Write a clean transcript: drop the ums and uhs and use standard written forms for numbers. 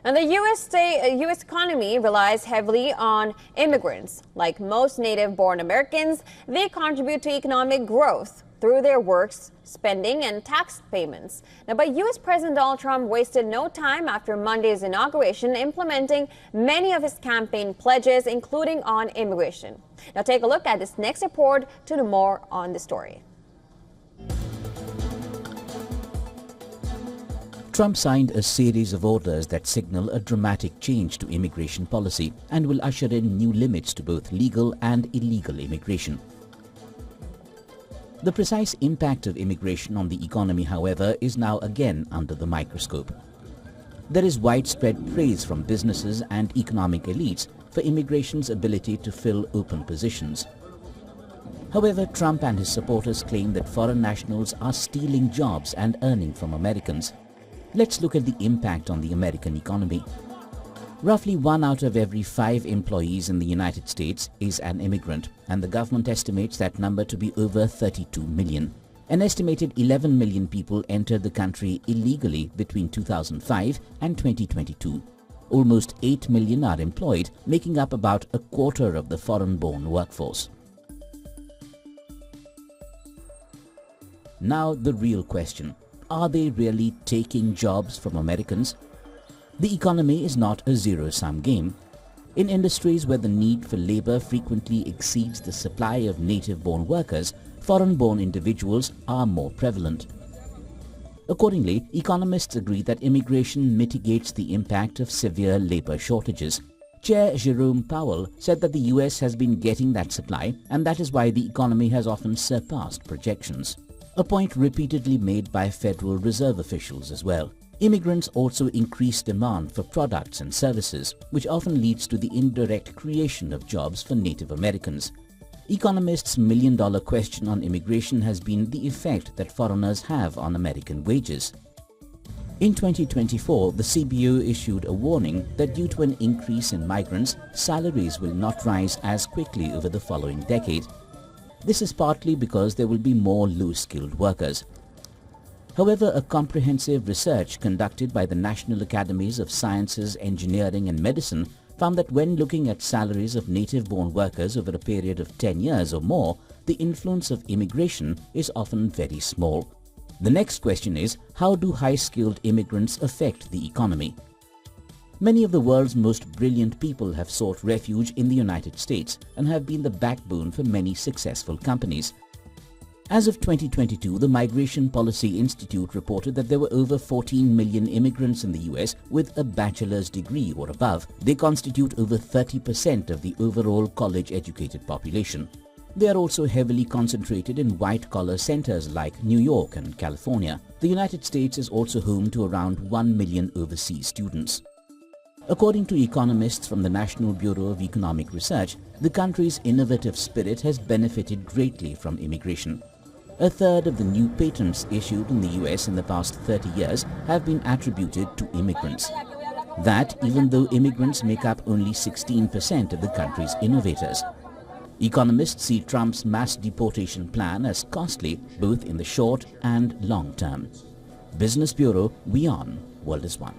And the U.S. economy relies heavily on immigrants. Like most native-born Americans, they contribute to economic growth through their works, spending, and tax payments. Now, but U.S. President Donald Trump wasted no time after Monday's inauguration implementing many of his campaign pledges, including on immigration. Now, take a look at this next report to know more on the story. Trump signed a series of orders that signal a dramatic change to immigration policy and will usher in new limits to both legal and illegal immigration. The precise impact of immigration on the economy, however, is now again under the microscope. There is widespread praise from businesses and economic elites for immigration's ability to fill open positions. However, Trump and his supporters claim that foreign nationals are stealing jobs and earning from Americans. Let's look at the impact on the American economy. Roughly 1 out of every 5 employees in the United States is an immigrant, and the government estimates that number to be over 32 million. An estimated 11 million people entered the country illegally between 2005 and 2022. Almost 8 million are employed, making up about a quarter of the foreign-born workforce. Now the real question. Are they really taking jobs from Americans? The economy is not a zero-sum game. In industries where the need for labor frequently exceeds the supply of native-born workers, foreign-born individuals are more prevalent. Accordingly, economists agree that immigration mitigates the impact of severe labor shortages. Chair Jerome Powell said that the US has been getting that supply, and that is why the economy has often surpassed projections. A point repeatedly made by Federal Reserve officials as well. Immigrants also increase demand for products and services, which often leads to the indirect creation of jobs for Native Americans. Economists' million-dollar question on immigration has been the effect that foreigners have on American wages. In 2024, the CBO issued a warning that due to an increase in migrants, salaries will not rise as quickly over the following decade. This is partly because there will be more low-skilled workers. However, a comprehensive research conducted by the National Academies of Sciences, Engineering and Medicine found that when looking at salaries of native-born workers over a period of 10 years or more, the influence of immigration is often very small. The next question is, how do high-skilled immigrants affect the economy? Many of the world's most brilliant people have sought refuge in the United States and have been the backbone for many successful companies. As of 2022, the Migration Policy Institute reported that there were over 14 million immigrants in the US with a bachelor's degree or above. They constitute over 30% of the overall college-educated population. They are also heavily concentrated in white-collar centers like New York and California. The United States is also home to around 1 million overseas students. According to economists from the National Bureau of Economic Research, the country's innovative spirit has benefited greatly from immigration. A third of the new patents issued in the US in the past 30 years have been attributed to immigrants. That even though immigrants make up only 16% of the country's innovators. Economists see Trump's mass deportation plan as costly both in the short and long term. Business Bureau, WION, World is One.